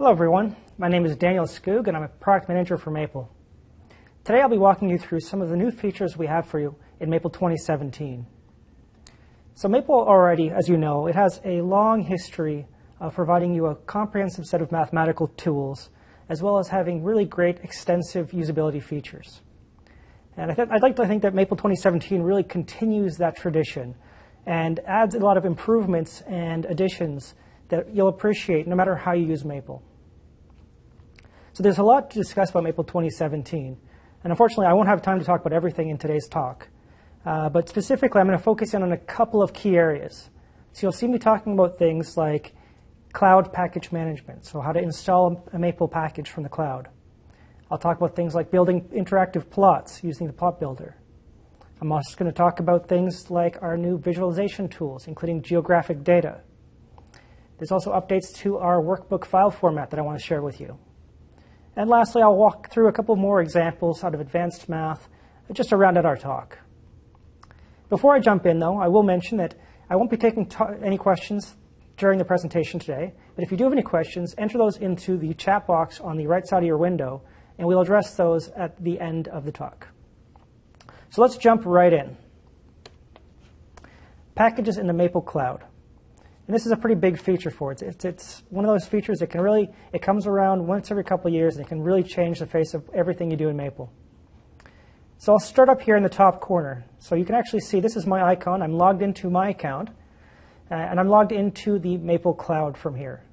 Hello everyone, my name is Daniel Skoog and I'm a product manager for Maple. Today I'll be walking you through some of the new features we have for you in Maple 2017. So Maple already, as you know, it has a long history of providing you a comprehensive set of mathematical tools as well as having really great extensive usability features. And I'd like to think that Maple 2017 really continues that tradition and adds a lot of improvements and additions that you'll appreciate no matter how you use Maple. So there's a lot to discuss about Maple 2017. And unfortunately, I won't have time to talk about everything in today's talk. But specifically, I'm going to focus in on a couple of key areas. So you'll see me talking about things like cloud package management, so how to install a Maple package from the cloud. I'll talk about things like building interactive plots using the plot builder. I'm also going to talk about things like our new visualization tools, including geographic data. There's also updates to our workbook file format that I want to share with you. And lastly, I'll walk through a couple more examples out of advanced math just to round out our talk. Before I jump in, though, I will mention that I won't be taking any questions during the presentation today. But if you do have any questions, enter those into the chat box on the right side of your window, and we'll address those at the end of the talk. So let's jump right in. Packages in the Maple Cloud. And this is a pretty big feature for it. It's one of those features that can really, it comes around once every couple of years, and it can really change the face of everything you do in Maple. So I'll start up here in the top corner. So you can actually see this is my icon. I'm logged into my account, and I'm logged into the Maple Cloud from here.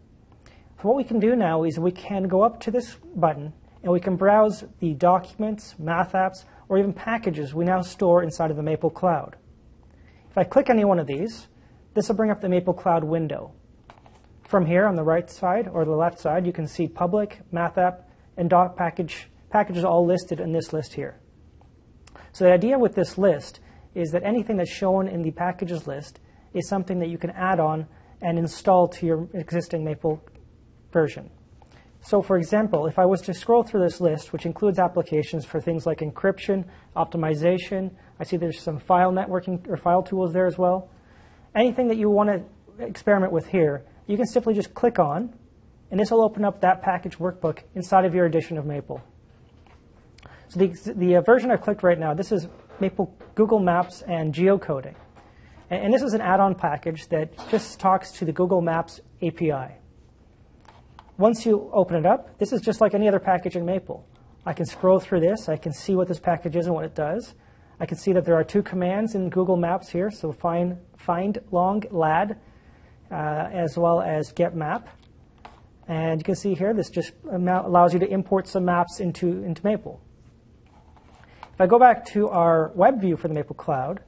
So what we can do now is we can go up to this button, and we can browse the documents, math apps, or even packages we now store inside of the Maple Cloud. If I click any one of these, this will bring up the Maple Cloud window. From here on the right side or the left side, you can see public, math app, and packages all listed in this list here. So the idea with this list is that anything that's shown in the packages list is something that you can add on and install to your existing Maple version. So for example, if I was to scroll through this list, which includes applications for things like encryption, optimization, I see there's some file networking or file tools there as well. Anything that you want to experiment with here, you can simply just click on, and this will open up that package workbook inside of your edition of Maple. So the version I've clicked right now, this is Maple Google Maps and geocoding. And this is an add-on package that just talks to the Google Maps API. Once you open it up, this is just like any other package in Maple. I can scroll through this. I can see what this package is and what it does. I can see that there are two commands in Google Maps here, so find long lad as well as get map. And you can see here this just allows you to import some maps into Maple. If I go back to our web view for the Maple Cloud,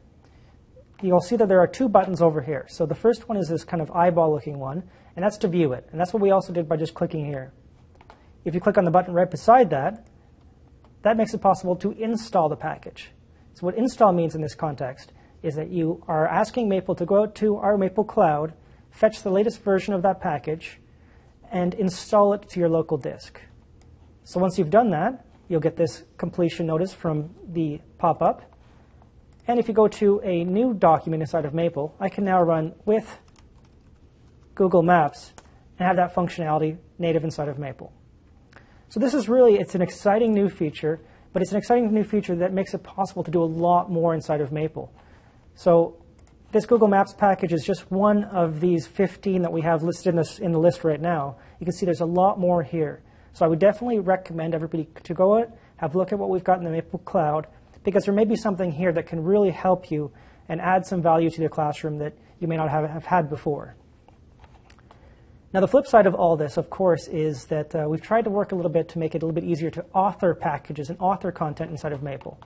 you'll see that there are two buttons over here. So the first one is this kind of eyeball-looking one, and that's to view it. And that's what we also did by just clicking here. If you click on the button right beside that, that makes it possible to install the package. So what install means in this context is that you are asking Maple to go out to our Maple Cloud, fetch the latest version of that package, and install it to your local disk. So once you've done that, you'll get this completion notice from the pop-up. And if you go to a new document inside of Maple, I can now run with Google Maps and have that functionality native inside of Maple. So this is really, it's an exciting new feature, but it's an exciting new feature that makes it possible to do a lot more inside of Maple. So this Google Maps package is just one of these 15 that we have listed in the list right now. You can see there's a lot more here. So I would definitely recommend everybody to go out, have a look at what we've got in the Maple Cloud, because there may be something here that can really help you and add some value to your classroom that you may not have had before. Now, the flip side of all this, of course, is that we've tried to work a little bit to make it a little bit easier to author packages and author content inside of Maple.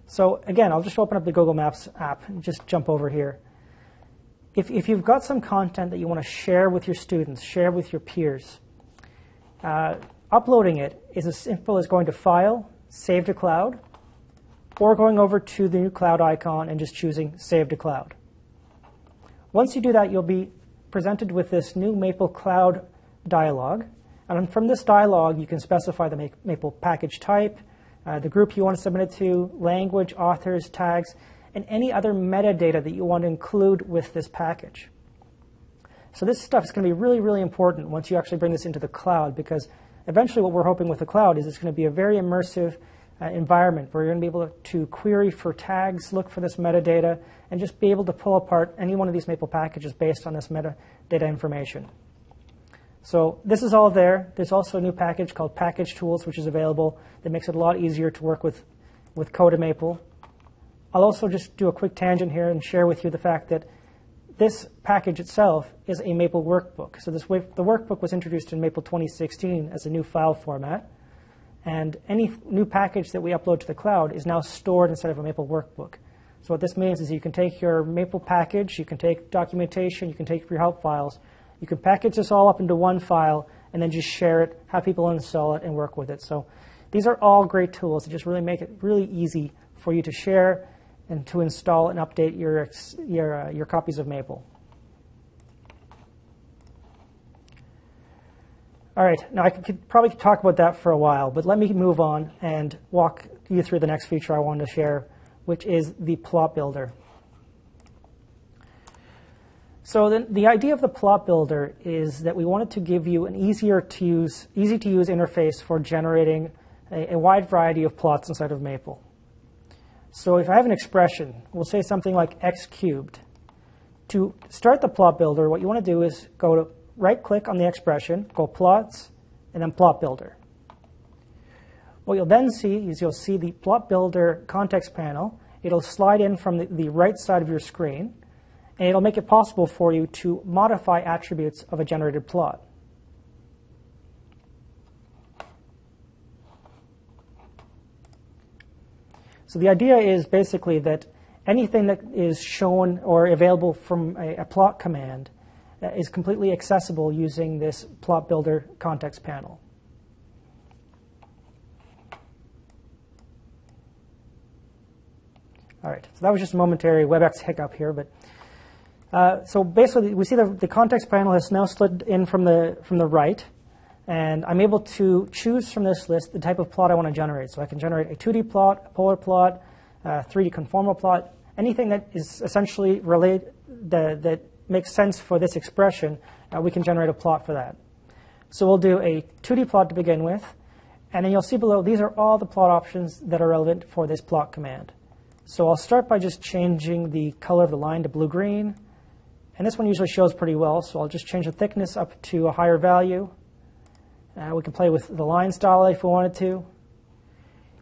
So again, I'll just open up the Google Maps app and just jump over here. If you've got some content that you want to share with your students, share with your peers, uploading it is as simple as going to File, Save to Cloud, or going over to the new cloud icon and just choosing Save to Cloud. Once you do that, you'll be presented with this new Maple Cloud dialog. And from this dialog, you can specify the Maple package type, the group you want to submit it to, language, authors, tags, and any other metadata that you want to include with this package. So this stuff is going to be really, really important once you actually bring this into the cloud, because eventually what we're hoping with the cloud is it's going to be a very immersive environment where you're going to be able to query for tags, look for this metadata, and just be able to pull apart any one of these Maple packages based on this metadata information. So this is all there. There's also a new package called Package Tools, which is available that makes it a lot easier to work with code in Maple. I'll also just do a quick tangent here and share with you the fact that this package itself is a Maple workbook. So the workbook was introduced in Maple 2016 as a new file format. And any new package that we upload to the cloud is now stored inside of a Maple workbook. So what this means is you can take your Maple package, you can take documentation, you can take your help files, you can package this all up into one file and then just share it, have people install it, and work with it. So these are all great tools that just really make it really easy for you to share and to install and update your copies of Maple. All right, now I could probably talk about that for a while, but let me move on and walk you through the next feature I wanted to share, which is the plot builder. So the idea of the plot builder is that we wanted to give you an easy to use interface for generating a wide variety of plots inside of Maple. So if I have an expression, we'll say something like x cubed. To start the plot builder, what you want to do is go to right-click on the expression, go Plots, and then Plot Builder. What you'll then see is you'll see the Plot Builder context panel. It'll slide in from the right side of your screen, and it'll make it possible for you to modify attributes of a generated plot. So the idea is basically that anything that is shown or available from a plot command is completely accessible using this Plot Builder context panel. All right, so that was just a momentary WebEx hiccup here, but so basically we see the context panel has now slid in from the right, and I'm able to choose from this list the type of plot I want to generate. So I can generate a 2D plot, a polar plot, a 3D conformal plot, anything that is essentially related that makes sense for this expression, we can generate a plot for that. So we'll do a 2D plot to begin with, and then you'll see below these are all the plot options that are relevant for this plot command. So I'll start by just changing the color of the line to blue-green, and this one usually shows pretty well, so I'll just change the thickness up to a higher value. We can play with the line style if we wanted to.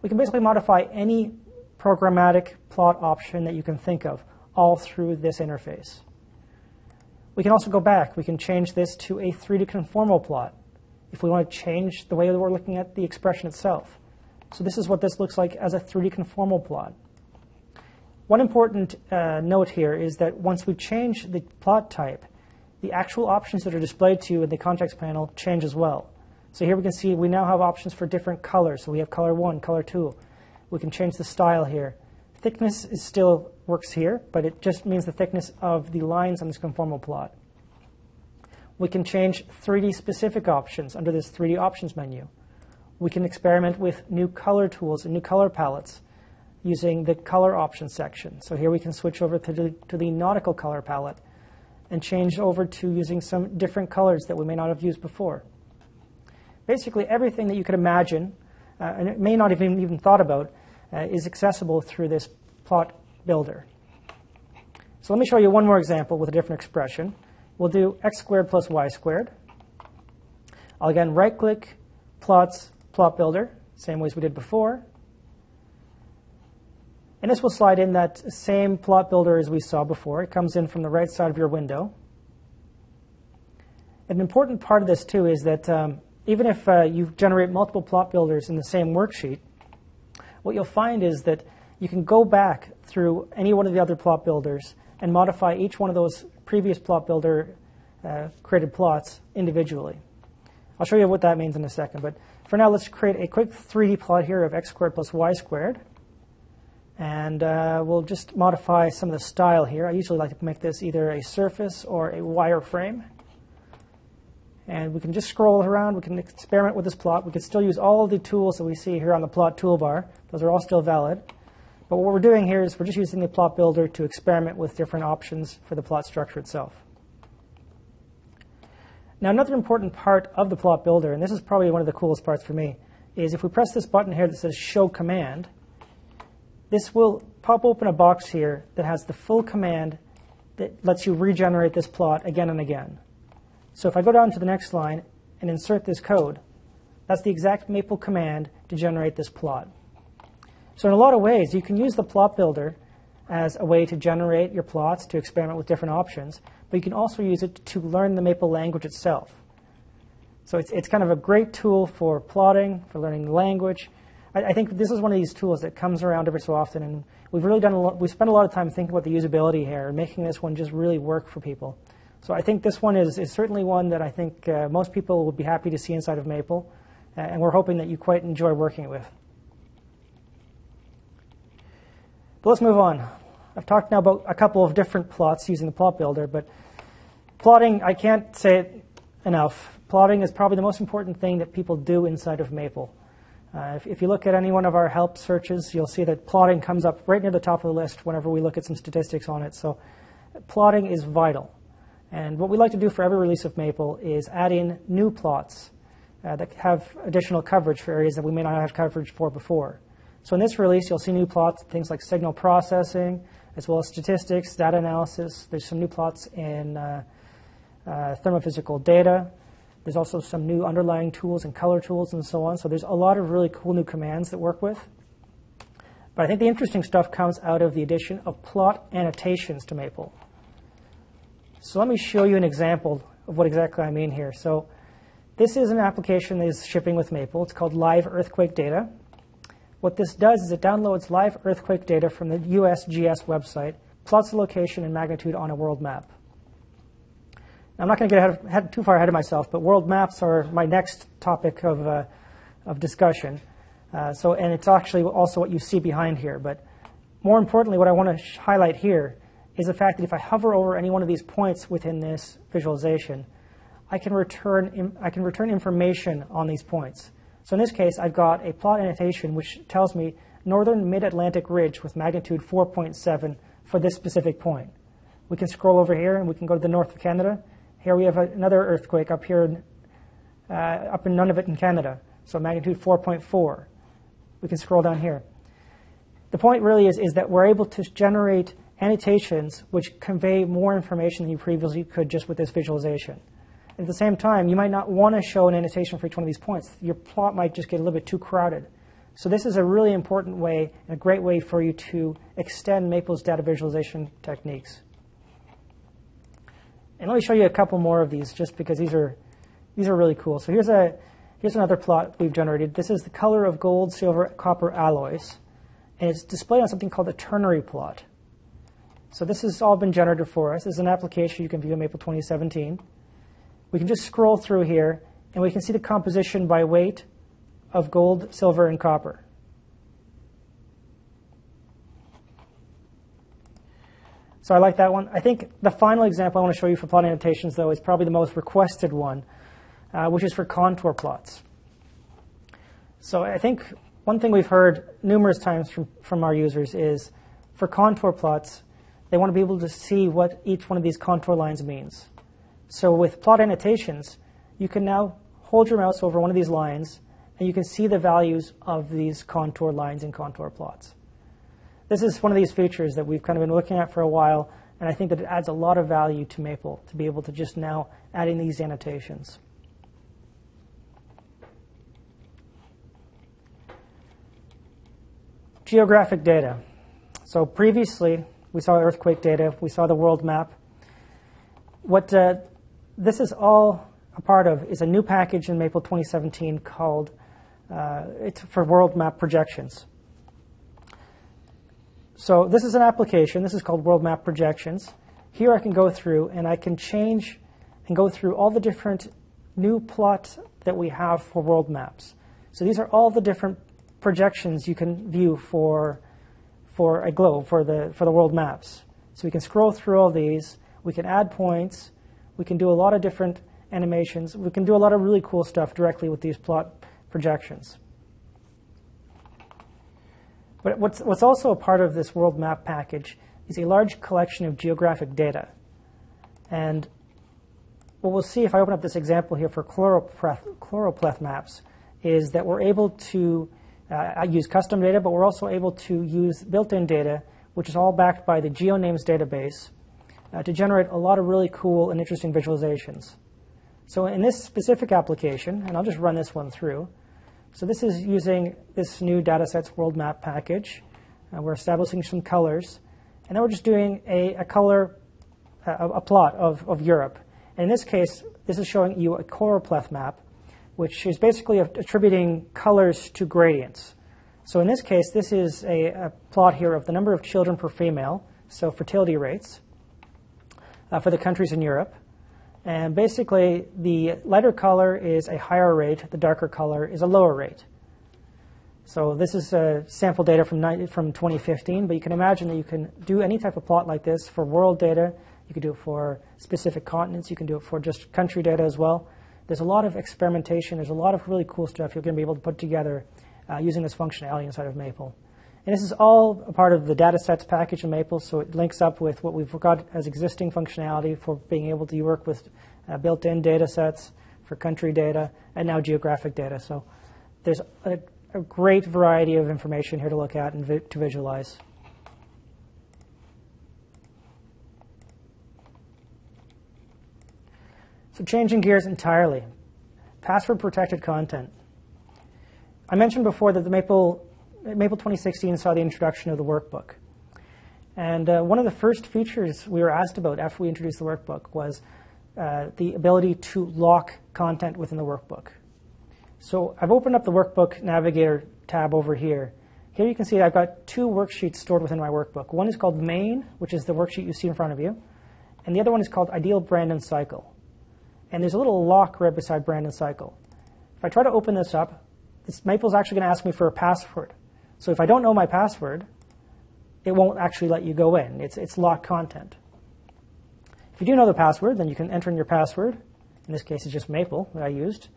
We can basically modify any programmatic plot option that you can think of all through this interface. We can also go back. We can change this to a 3D conformal plot if we want to change the way that we're looking at the expression itself. So this is what this looks like as a 3D conformal plot. One important note here is that once we change the plot type, the actual options that are displayed to you in the context panel change as well. So here we can see we now have options for different colors. So we have color 1, color 2. We can change the style here. Thickness is still works here, but it just means the thickness of the lines on this conformal plot. We can change 3D specific options under this 3D options menu. We can experiment with new color tools and new color palettes using the color options section. So here we can switch over to the nautical color palette and change over to using some different colors that we may not have used before. Basically everything that you could imagine, and it may not have even thought about, is accessible through this plot builder. So let me show you one more example with a different expression. We'll do x squared plus y squared. I'll again right-click, Plots, Plot Builder, same ways we did before. And this will slide in that same plot builder as we saw before. It comes in from the right side of your window. An important part of this, too, is that even if you generate multiple plot builders in the same worksheet, what you'll find is that you can go back through any one of the other plot builders and modify each one of those previous plot builder created plots individually. I'll show you what that means in a second, but for now let's create a quick 3D plot here of x squared plus y squared. And we'll just modify some of the style here. I usually like to make this either a surface or a wireframe. And we can just scroll around. We can experiment with this plot. We can still use all of the tools that we see here on the plot toolbar. Those are all still valid. But what we're doing here is we're just using the plot builder to experiment with different options for the plot structure itself. Now, another important part of the plot builder, and this is probably one of the coolest parts for me, is if we press this button here that says Show Command, this will pop open a box here that has the full command that lets you regenerate this plot again and again. So if I go down to the next line and insert this code, that's the exact Maple command to generate this plot. So in a lot of ways, you can use the plot builder as a way to generate your plots, to experiment with different options, but you can also use it to learn the Maple language itself. So it's kind of a great tool for plotting, for learning the language. I think this is one of these tools that comes around every so often, and we've really we've spent a lot of time thinking about the usability here and making this one just really work for people. So I think this one is certainly one that I think most people would be happy to see inside of Maple, and we're hoping that you quite enjoy working with. But let's move on. I've talked now about a couple of different plots using the plot builder, but plotting, I can't say it enough. Plotting is probably the most important thing that people do inside of Maple. If you look at any one of our help searches, you'll see that plotting comes up right near the top of the list whenever we look at some statistics on it. So plotting is vital. And what we like to do for every release of Maple is add in new plots that have additional coverage for areas that we may not have coverage for before. So in this release, you'll see new plots, things like signal processing, as well as statistics, data analysis. There's some new plots in thermophysical data. There's also some new underlying tools and color tools and so on. So there's a lot of really cool new commands that work with. But I think the interesting stuff comes out of the addition of plot annotations to Maple. So let me show you an example of what exactly I mean here. So this is an application that is shipping with Maple. It's called Live Earthquake Data. What this does is it downloads live earthquake data from the USGS website, plots the location and magnitude on a world map. Now, I'm not going to get too far ahead of myself, but world maps are my next topic of discussion. And it's actually also what you see behind here. But more importantly, what I want to highlight here is the fact that if I hover over any one of these points within this visualization, I can return information on these points. So in this case, I've got a plot annotation which tells me northern mid-Atlantic ridge with magnitude 4.7 for this specific point. We can scroll over here and we can go to the north of Canada. Here we have another earthquake up here, up in Nunavut in Canada, so magnitude 4.4. We can scroll down here. The point really is that we're able to generate annotations which convey more information than you previously could just with this visualization. At the same time, you might not want to show an annotation for each one of these points. Your plot might just get a little bit too crowded. So this is a really important way and a great way for you to extend Maple's data visualization techniques. And let me show you a couple more of these, just because these are really cool. So here's another plot we've generated. This is the color of gold, silver, copper alloys, and it's displayed on something called a ternary plot. So this has all been generated for us. This is an application you can view in Maple 2017. We can just scroll through here, and we can see the composition by weight of gold, silver, and copper. So I like that one. I think the final example I want to show you for plot annotations, though, is probably the most requested one, which is for contour plots. So I think one thing we've heard numerous times from our users is for contour plots, they want to be able to see what each one of these contour lines means. So with plot annotations, you can now hold your mouse over one of these lines, and you can see the values of these contour lines and contour plots. This is one of these features that we've kind of been looking at for a while, and I think that it adds a lot of value to Maple to be able to just now add in these annotations. Geographic data. So previously, we saw earthquake data, we saw the world map. What this is all a part of is a new package in Maple 2017 called, it's for world map projections. So this is an application. This is called World Map Projections. Here I can go through and I can change and go through all the different new plots that we have for world maps. So these are all the different projections you can view for a globe, for the world maps. So we can scroll through all these. We can add points. We can do a lot of different animations. We can do a lot of really cool stuff directly with these plot projections. But what's also a part of this world map package is a large collection of geographic data. And what we'll see if I open up this example here for chloropleth maps is that we're able to use custom data, but we're also able to use built-in data, which is all backed by the GeoNames database, to generate a lot of really cool and interesting visualizations. So in this specific application, and I'll just run this one through, so this is using this new datasets world map package. We're establishing some colors, and then we're just doing a plot of Europe. And in this case, this is showing you a chloropleth map, which is basically attributing colors to gradients. So in this case, this is a plot here of the number of children per female, so fertility rates, for the countries in Europe. And basically, the lighter color is a higher rate, the darker color is a lower rate. So this is sample data from 2015, but you can imagine that you can do any type of plot like this for world data. You can do it for specific continents. You can do it for just country data as well. There's a lot of experimentation. There's a lot of really cool stuff you're going to be able to put together using this functionality inside of Maple. And this is all a part of the datasets package in Maple, so it links up with what we've got as existing functionality for being able to work with built-in datasets for country data and now geographic data. So there's a great variety of information here to look at and to visualize. So changing gears entirely, password-protected content. I mentioned before that the Maple 2016 saw the introduction of the workbook. And one of the first features we were asked about after we introduced the workbook was the ability to lock content within the workbook. So I've opened up the Workbook Navigator tab over here. Here you can see I've got two worksheets stored within my workbook. One is called Main, which is the worksheet you see in front of you. And the other one is called Ideal Brand and Cycle. And there's a little lock right beside Brand and Cycle. If I try to open this up, Maple's actually going to ask me for a password. So if I don't know my password, it won't actually let you go in. It's locked content. If you do know the password, then you can enter in your password. In this case, it's just Maple that I used.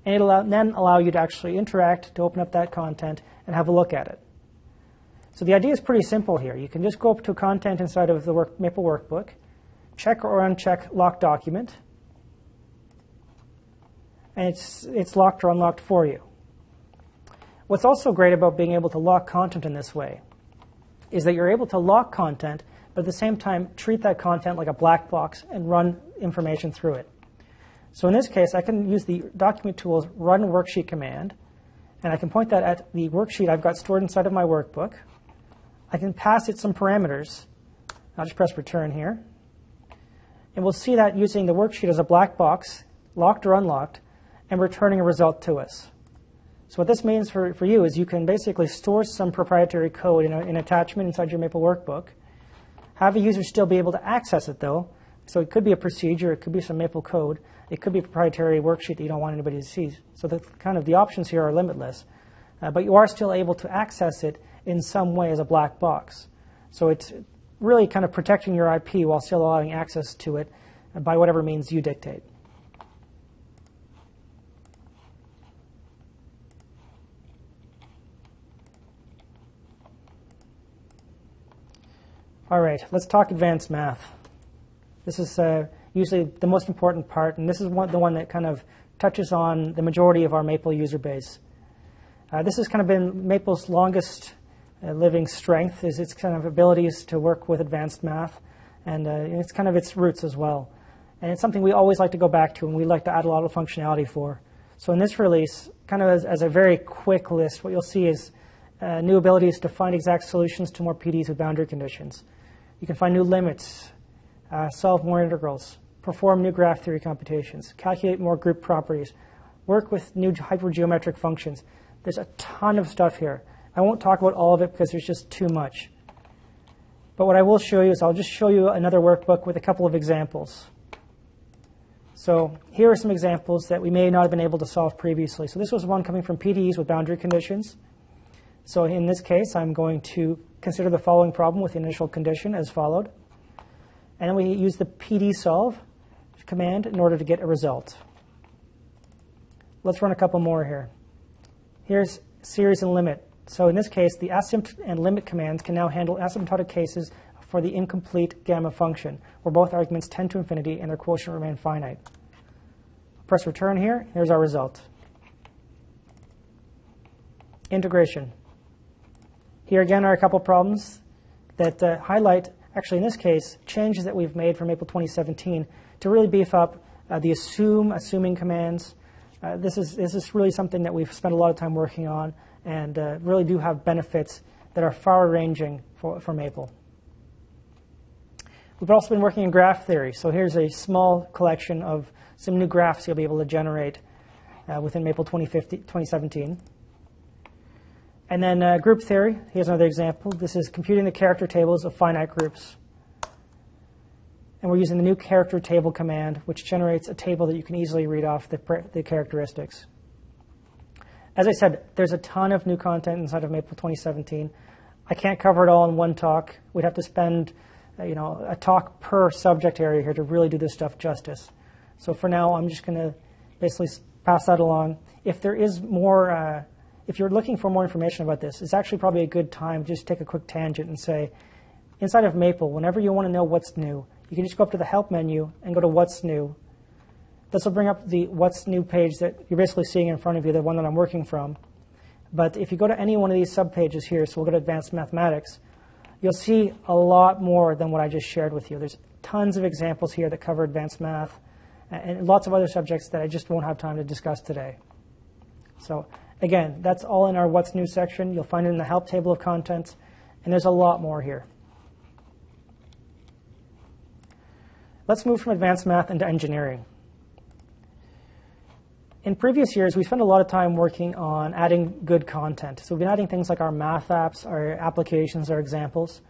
And it'll then allow you to actually interact, to open up that content, and have a look at it. So the idea is pretty simple here. You can just go up to content inside of the Maple workbook, check or uncheck lock document, and it's locked or unlocked for you. What's also great about being able to lock content in this way is that you're able to lock content, but at the same time treat that content like a black box and run information through it. So in this case, I can use the document tool's run worksheet command, and I can point that at the worksheet I've got stored inside of my workbook. I can pass it some parameters. I'll just press return here. And we'll see that using the worksheet as a black box, locked or unlocked, and returning a result to us. So what this means for you is you can basically store some proprietary code in an attachment inside your Maple workbook, have a user still be able to access it though. So it could be a procedure, it could be some Maple code, it could be a proprietary worksheet that you don't want anybody to see. So the options here are limitless. But you are still able to access it in some way as a black box. So it's really kind of protecting your IP while still allowing access to it by whatever means you dictate. All right, let's talk advanced math. This is usually the most important part, and this is the one that kind of touches on the majority of our Maple user base. This has kind of been Maple's longest living strength, is its kind of abilities to work with advanced math, and it's kind of its roots as well. And it's something we always like to go back to, and we like to add a lot of functionality for. So in this release, kind of as a very quick list, what you'll see is new abilities to find exact solutions to more PDs with boundary conditions. You can find new limits, solve more integrals, perform new graph theory computations, calculate more group properties, work with new hypergeometric functions. There's a ton of stuff here. I won't talk about all of it because there's just too much. But what I will show you is I'll just show you another workbook with a couple of examples. So here are some examples that we may not have been able to solve previously. So this was one coming from PDEs with boundary conditions. So in this case, I'm going to consider the following problem with the initial condition as followed. And then we use the pdsolve command in order to get a result. Let's run a couple more here. Here's series and limit. So in this case, the asymptote and limit commands can now handle asymptotic cases of for the incomplete gamma function, where both arguments tend to infinity and their quotient remain finite. Press return here. Here's our result. Integration. Here again are a couple problems that highlight, actually in this case, changes that we've made from Maple 2017 to really beef up the assuming commands. This is really something that we've spent a lot of time working on and really do have benefits that are far-ranging for Maple. We've also been working in graph theory. So here's a small collection of some new graphs you'll be able to generate within Maple 2017. And then group theory. Here's another example. This is computing the character tables of finite groups. And we're using the new character table command, which generates a table that you can easily read off the characteristics. As I said, there's a ton of new content inside of Maple 2017. I can't cover it all in one talk. We'd have to spend a talk per subject area here to really do this stuff justice. So for now, I'm just going to basically pass that along. If there is more, if you're looking for more information about this, it's actually probably a good time to just take a quick tangent and say, inside of Maple, whenever you want to know what's new, you can just go up to the Help menu and go to What's New. This will bring up the What's New page that you're basically seeing in front of you, the one that I'm working from. But if you go to any one of these subpages here, so we'll go to Advanced Mathematics, you'll see a lot more than what I just shared with you. There's tons of examples here that cover advanced math and lots of other subjects that I just won't have time to discuss today. So again, that's all in our What's New section. You'll find it in the Help table of contents, and there's a lot more here. Let's move from advanced math into engineering. In previous years, we spent a lot of time working on adding good content. So we've been adding things like our math apps, our applications, our examples.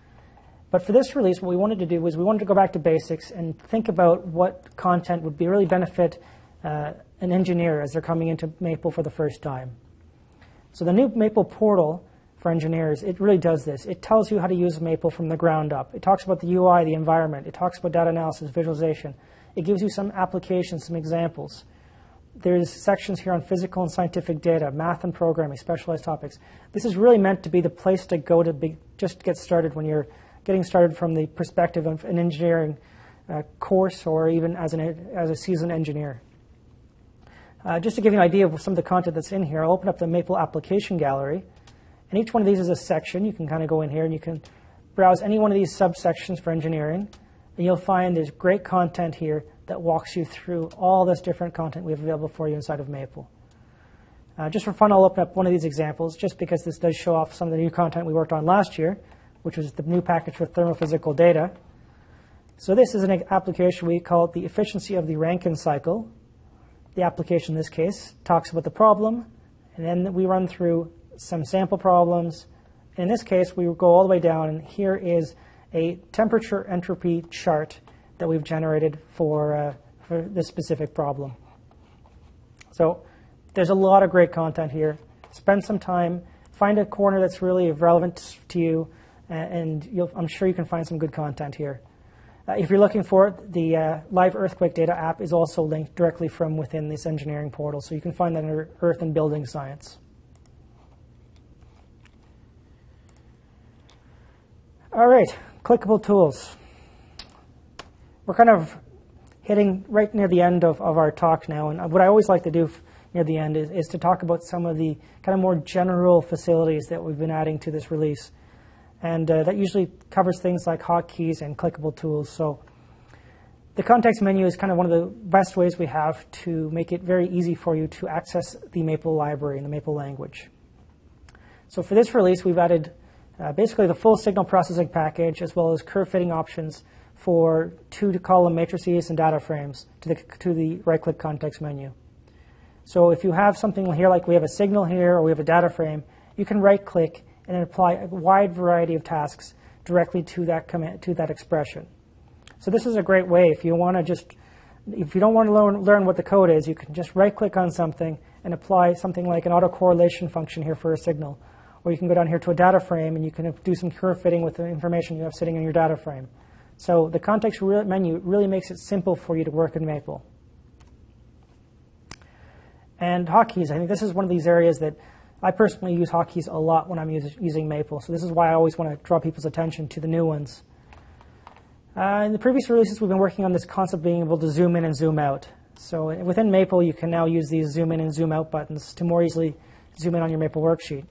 But for this release, what we wanted to do was we wanted to go back to basics and think about what content would really benefit an engineer as they're coming into Maple for the first time. So the new Maple portal for engineers, it really does this. It tells you how to use Maple from the ground up. It talks about the UI, the environment. It talks about data analysis, visualization. It gives you some applications, some examples. There's sections here on physical and scientific data, math and programming, specialized topics. This is really meant to be the place to go to just get started when you're getting started from the perspective of an engineering course or even as a seasoned engineer. Just to give you an idea of some of the content that's in here, I'll open up the Maple application gallery. And each one of these is a section. You can kind of go in here and you can browse any one of these subsections for engineering. And you'll find there's great content here that walks you through all this different content we have available for you inside of Maple. Just for fun, I'll open up one of these examples just because this does show off some of the new content we worked on last year, which was the new package for thermophysical data. So this is an application we call it the efficiency of the Rankine cycle. The application in this case talks about the problem, and then we run through some sample problems. In this case, we go all the way down, and here is a temperature entropy chart that we've generated for this specific problem. So there's a lot of great content here. Spend some time, find a corner that's really relevant to you, and I'm sure you can find some good content here. If you're looking for it, the live earthquake data app is also linked directly from within this engineering portal, so you can find that under Earth and Building Science. All right, clickable tools. We're kind of hitting right near the end of our talk now, and what I always like to do near the end is to talk about some of the kind of more general facilities that we've been adding to this release. And that usually covers things like hotkeys and clickable tools. So the context menu is kind of one of the best ways we have to make it very easy for you to access the Maple library and the Maple language. So for this release, we've added basically the full signal processing package as well as curve fitting options for 2-column matrices and data frames to the right-click context menu. So if you have something here like we have a signal here or we have a data frame, you can right-click and apply a wide variety of tasks directly to that command, to that expression. So this is a great way if you want to if you don't want to learn what the code is, you can just right-click on something and apply something like an autocorrelation function here for a signal. Or you can go down here to a data frame and you can do some curve fitting with the information you have sitting in your data frame. So the context menu really makes it simple for you to work in Maple. And hotkeys, I think this is one of these areas that I personally use hotkeys a lot when I'm using Maple. So this is why I always want to draw people's attention to the new ones. In the previous releases, we've been working on this concept of being able to zoom in and zoom out. So within Maple, you can now use these zoom in and zoom out buttons to more easily zoom in on your Maple worksheet.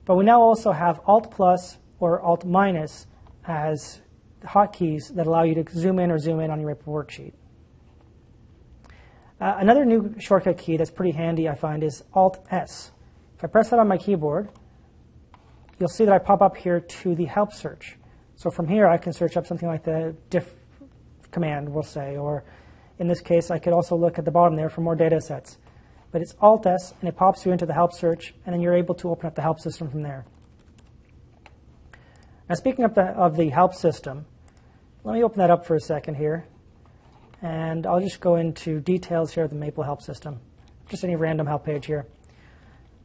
But we now also have Alt plus or Alt minus as hotkeys that allow you to zoom in or zoom in on your Maple worksheet. Another new shortcut key that's pretty handy, I find, is Alt S. If I press that on my keyboard, you'll see that I pop up here to the help search. So from here, I can search up something like the diff command, we'll say, or in this case, I could also look at the bottom there for more data sets. But it's Alt S, and it pops you into the help search, and then you're able to open up the help system from there. Now, speaking of the help system, let me open that up for a second here. And I'll just go into details here of the Maple help system, just any random help page here.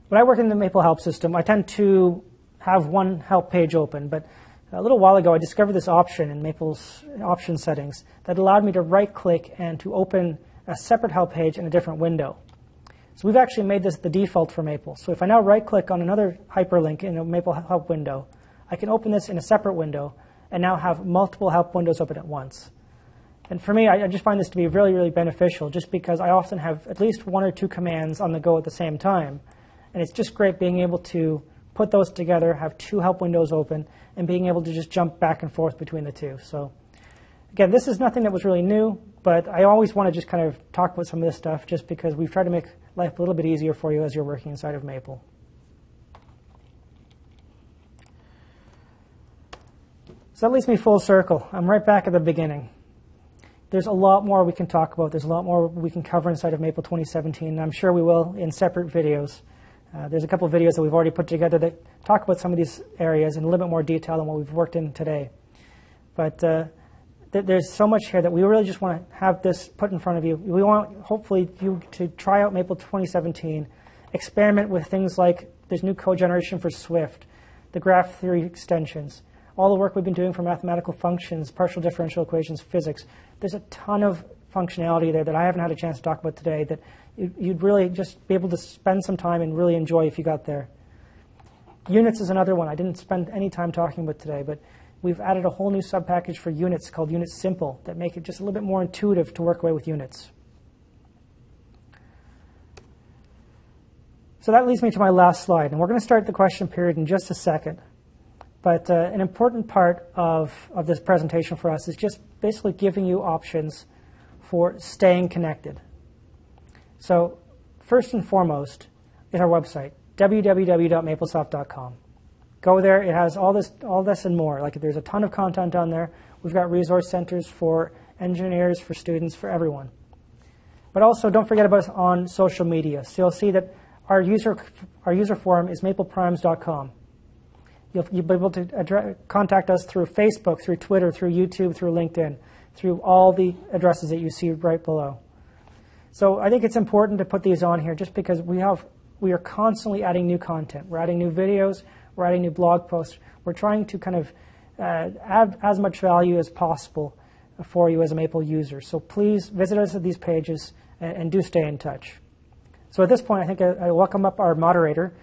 When I work in the Maple help system, I tend to have one help page open, but a little while ago I discovered this option in Maple's option settings that allowed me to right-click and to open a separate help page in a different window. So we've actually made this the default for Maple. So if I now right-click on another hyperlink in a Maple help window, I can open this in a separate window and now have multiple help windows open at once. And for me, I just find this to be really, really beneficial just because I often have at least one or two commands on the go at the same time. And it's just great being able to put those together, have two help windows open, and being able to just jump back and forth between the two. So again, this is nothing that was really new, but I always want to just kind of talk about some of this stuff just because we've tried to make life a little bit easier for you as you're working inside of Maple. So that leads me full circle. I'm right back at the beginning. There's a lot more we can talk about. There's a lot more we can cover inside of Maple 2017, and I'm sure we will in separate videos. There's a couple of videos that we've already put together that talk about some of these areas in a little bit more detail than what we've worked in today. But there's so much here that we really just want to have this put in front of you. We want, hopefully, you to try out Maple 2017, experiment with things like there's new code generation for Swift, the graph theory extensions, all the work we've been doing for mathematical functions, partial differential equations, physics. There's a ton of functionality there that I haven't had a chance to talk about today that you'd really just be able to spend some time and really enjoy if you got there. Units is another one I didn't spend any time talking about today, but we've added a whole new subpackage for units called Units Simple that make it just a little bit more intuitive to work away with units. So that leads me to my last slide, and we're going to start the question period in just a second. But an important part of this presentation for us is just basically giving you options for staying connected. So first and foremost is our website, www.maplesoft.com. Go there. It has all this and more. Like there's a ton of content on there. We've got resource centers for engineers, for students, for everyone. But also don't forget about us on social media. So you'll see that our user forum is mapleprimes.com. You'll be able to contact us through Facebook, through Twitter, through YouTube, through LinkedIn, through all the addresses that you see right below. So I think it's important to put these on here just because we are constantly adding new content. We're adding new videos. We're adding new blog posts. We're trying to kind of add as much value as possible for you as a Maple user. So please visit us at these pages and do stay in touch. So at this point, I think I welcome up our moderator.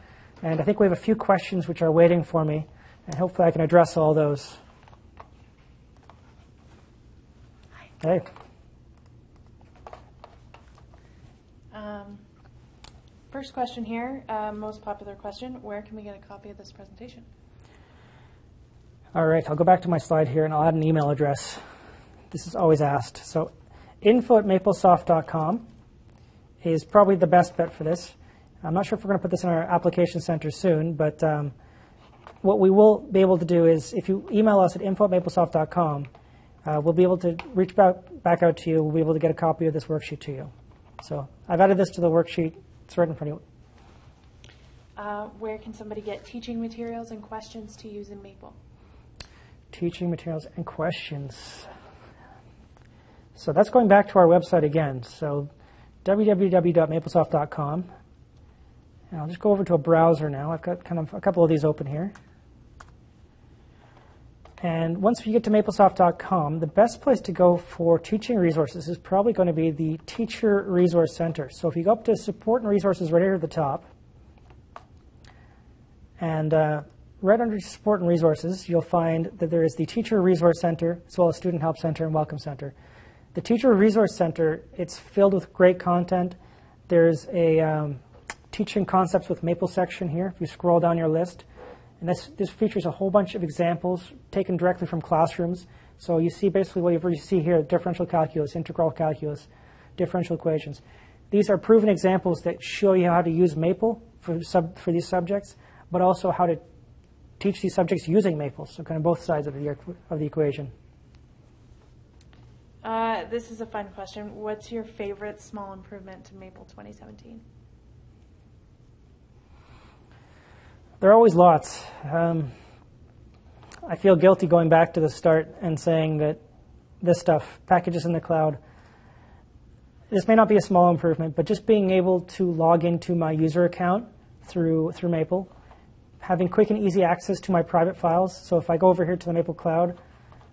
And I think we have a few questions which are waiting for me, and hopefully I can address all those. Hey. First question here, most popular question, where can we get a copy of this presentation? All right, I'll go back to my slide here, and I'll add an email address. This is always asked. So info@maplesoft.com is probably the best bet for this. I'm not sure if we're going to put this in our application center soon, but what we will be able to do is if you email us at info@maplesoft.com, we'll be able to reach back out to you. We'll be able to get a copy of this worksheet to you. So I've added this to the worksheet. It's right in front of you. Where can somebody get teaching materials and questions to use in Maple? Teaching materials and questions. So that's going back to our website again. So www.maplesoft.com. And I'll just go over to a browser now. I've got kind of a couple of these open here. And once you get to maplesoft.com, the best place to go for teaching resources is probably going to be the Teacher Resource Center. So if you go up to Support and Resources right here at the top, and right under support and resources, you'll find that there is the Teacher Resource Center, as well as Student Help Center and Welcome Center. The Teacher Resource Center, it's filled with great content. There's a Teaching Concepts with Maple section here, if you scroll down your list. And this features a whole bunch of examples taken directly from classrooms. So you see basically what you see here, differential calculus, integral calculus, differential equations. These are proven examples that show you how to use Maple for these subjects, but also how to teach these subjects using Maple, so kind of both sides of the equation. This is a fun question. What's your favorite small improvement to Maple 2017? There are always lots. I feel guilty going back to the start and saying that this stuff, packages in the cloud, this may not be a small improvement, but just being able to log into my user account through Maple, having quick and easy access to my private files. So if I go over here to the Maple Cloud,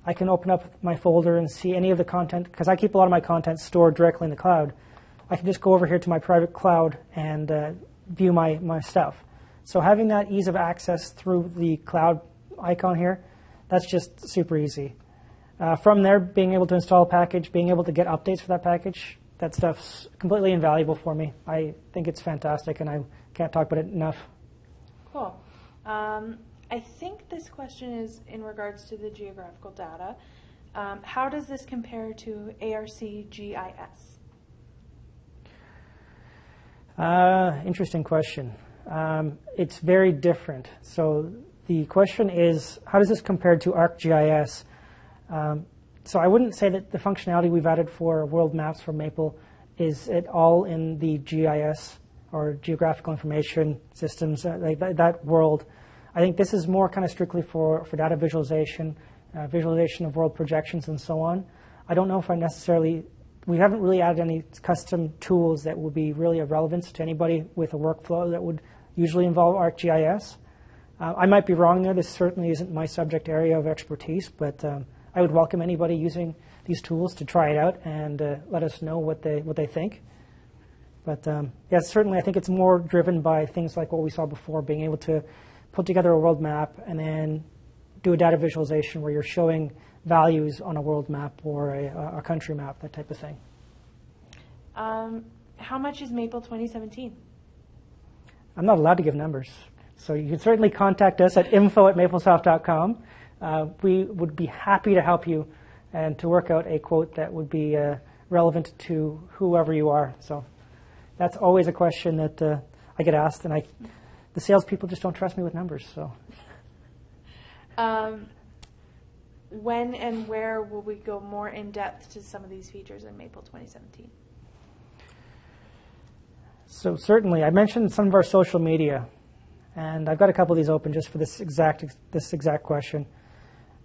I can open up my folder and see any of the content, because I keep a lot of my content stored directly in the cloud. I can just go over here to my private cloud and view my stuff. So having that ease of access through the cloud icon here, that's just super easy. From there, being able to install a package, being able to get updates for that package, that stuff's completely invaluable for me. I think it's fantastic, and I can't talk about it enough. Cool. I think this question is in regards to the geographical data. How does this compare to ARC-GIS? Interesting question. It's very different. So the question is, how does this compare to ArcGIS? So I wouldn't say that the functionality we've added for world maps for Maple is at all in the GIS or geographical information systems, like that world. I think this is more kind of strictly for data visualization, visualization of world projections and so on. I don't know if we haven't really added any custom tools that would be really of relevance to anybody with a workflow that would usually involve ArcGIS. I might be wrong there. This certainly isn't my subject area of expertise, but I would welcome anybody using these tools to try it out and let us know what they think. But yeah, certainly I think it's more driven by things like what we saw before, being able to put together a world map and then do a data visualization where you're showing values on a world map or a country map, that type of thing. How much is Maple 2017? I'm not allowed to give numbers. So you can certainly contact us at info@maplesoft.com. We would be happy to help you and to work out a quote that would be relevant to whoever you are. So that's always a question that I get asked, and the salespeople just don't trust me with numbers. So, when and where will we go more in depth to some of these features in Maple 2017? So certainly, I mentioned some of our social media, and I've got a couple of these open just for this exact question.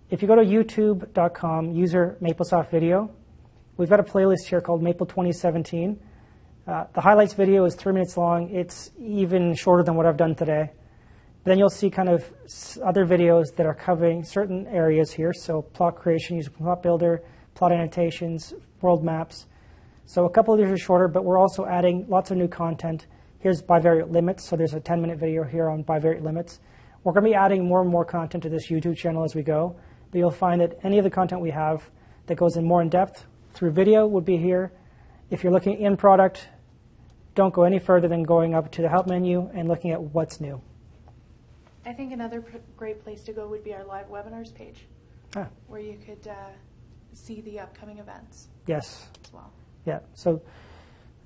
If you go to youtube.com, user MapleSoft video, we've got a playlist here called Maple 2017. The highlights video is 3 minutes long. It's even shorter than what I've done today. Then you'll see kind of other videos that are covering certain areas here. So plot creation using Plot Builder, plot annotations, world maps. So a couple of these are shorter, but we're also adding lots of new content. Here's bivariate limits. So there's a 10-minute video here on bivariate limits. We're going to be adding more and more content to this YouTube channel as we go. But you'll find that any of the content we have that goes in more in depth through video would be here. If you're looking in product, don't go any further than going up to the help menu and looking at what's new. I think another great place to go would be our live webinars page, where you could see the upcoming events. Yes. As well. Yeah. So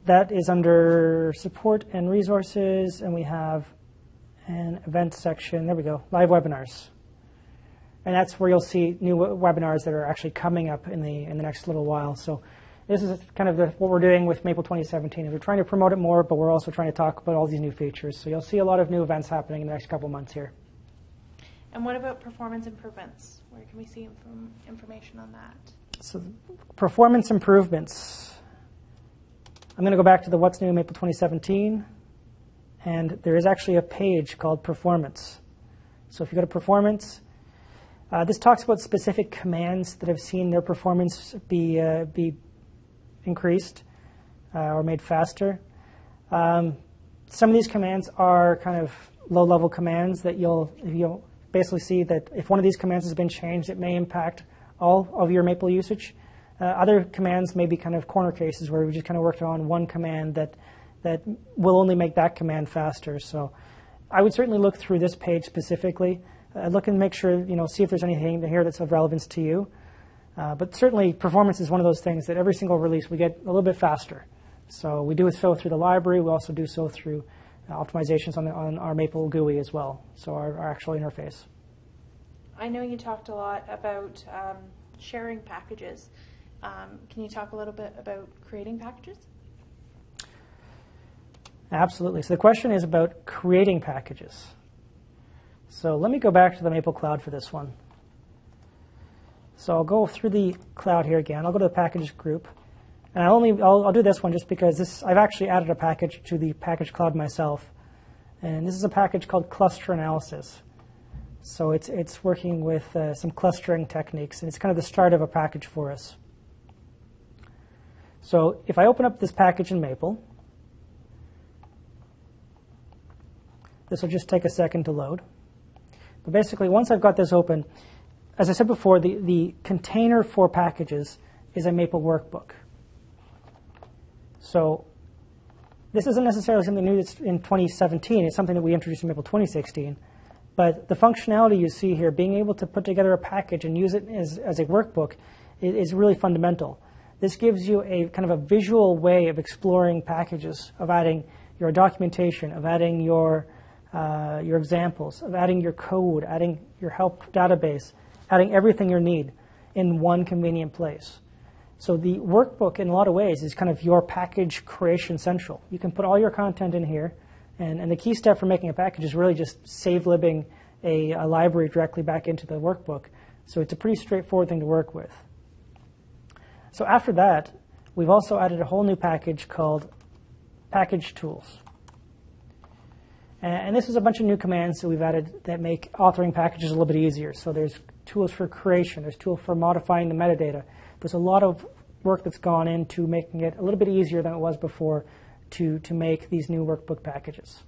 that is under support and resources, and we have an events section. There we go. Live webinars. And that's where you'll see new webinars that are actually coming up in the next little while. So this is kind of what we're doing with Maple 2017. We're trying to promote it more, but we're also trying to talk about all these new features. So you'll see a lot of new events happening in the next couple of months here. And what about performance improvements? Where can we see information on that? So performance improvements. I'm going to go back to the What's New in Maple 2017. And there is actually a page called Performance. So if you go to Performance, this talks about specific commands that have seen their performance be increased or made faster. Some of these commands are kind of low-level commands that you'll basically see that if one of these commands has been changed, it may impact all of your Maple usage. Other commands may be kind of corner cases where we just kind of worked on one command that will only make that command faster. So I would certainly look through this page specifically. Look and make sure, see if there's anything here that's of relevance to you. But certainly performance is one of those things that every single release we get a little bit faster. So we do so through the library. We also do so through optimizations on our Maple GUI as well, so our actual interface. I know you talked a lot about sharing packages. Can you talk a little bit about creating packages? Absolutely. So the question is about creating packages. So let me go back to the Maple Cloud for this one. So I'll go through the cloud here again. I'll go to the packages group. And I'll do this one just because I've actually added a package to the package cloud myself. And this is a package called cluster analysis. So it's working with some clustering techniques, and it's kind of the start of a package for us. So if I open up this package in Maple, this will just take a second to load. But basically, once I've got this open, as I said before, the container for packages is a Maple workbook. So this isn't necessarily something new that's in 2017. It's something that we introduced in Maple 2016. But the functionality you see here, being able to put together a package and use it as a workbook, is really fundamental. This gives you a kind of a visual way of exploring packages, of adding your documentation, of adding your examples, of adding your code, adding your help database, adding everything you need in one convenient place. So the workbook, in a lot of ways, is kind of your package creation central. You can put all your content in here, and the key step for making a package is really just save-libbing a library directly back into the workbook. So it's a pretty straightforward thing to work with. So after that, we've also added a whole new package called Package Tools. And this is a bunch of new commands that we've added that make authoring packages a little bit easier. So there's tools for creation. There's tools for modifying the metadata. There's a lot of work that's gone into making it a little bit easier than it was before to make these new workbook packages.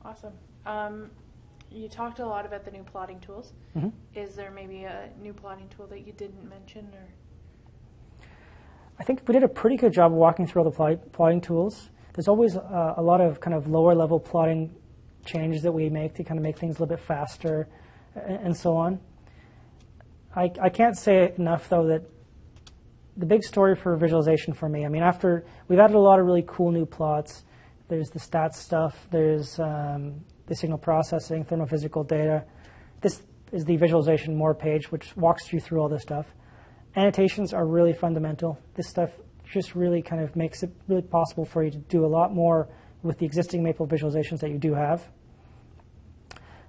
Awesome. You talked a lot about the new plotting tools. Mm-hmm. Is there maybe a new plotting tool that you didn't mention? Or? I think we did a pretty good job of walking through all the plotting tools. There's always a lot of kind of lower level plotting changes that we make to kind of make things a little bit faster and so on. I can't say enough, though, that the big story for visualization for me, after we've added a lot of really cool new plots. There's the stats stuff. There's the signal processing, thermophysical data. This is the visualization more page, which walks you through all this stuff. Annotations are really fundamental. This stuff just really kind of makes it really possible for you to do a lot more with the existing Maple visualizations that you do have.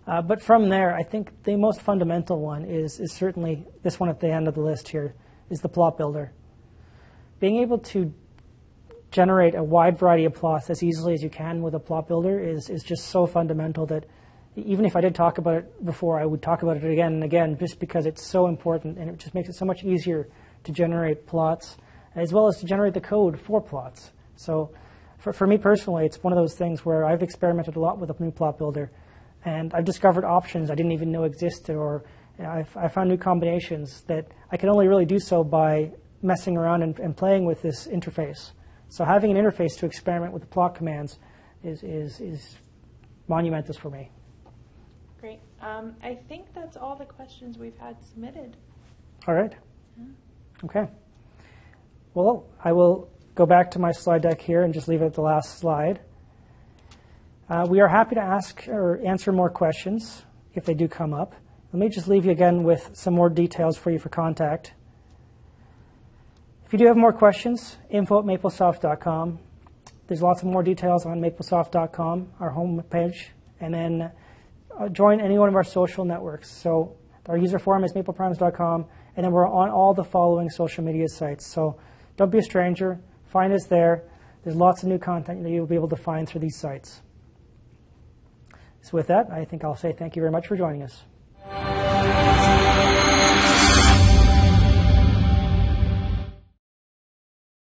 But from there, I think the most fundamental one is certainly this one at the end of the list here, is the plot builder. Being able to generate a wide variety of plots as easily as you can with a plot builder is just so fundamental that even if I did talk about it before, I would talk about it again and again, just because it's so important, and it just makes it so much easier to generate plots, as well as to generate the code for plots. So for me personally, it's one of those things where I've experimented a lot with a new plot builder, and I've discovered options I didn't even know existed, or I found new combinations that I can only really do so by messing around and playing with this interface. So having an interface to experiment with the plot commands is monumentous for me. Great. I think that's all the questions we've had submitted. All right. Yeah. Okay. Well, I will go back to my slide deck here and just leave it at the last slide. We are happy to ask or answer more questions if they do come up. Let me just leave you again with some more details for you for contact. If you do have more questions, info@maplesoft.com. There's lots of more details on maplesoft.com, our home page, and then join any one of our social networks. So our user forum is mapleprimes.com, and then we're on all the following social media sites. So don't be a stranger. Find us there. There's lots of new content that you'll be able to find through these sites. So with that, I think I'll say thank you very much for joining us.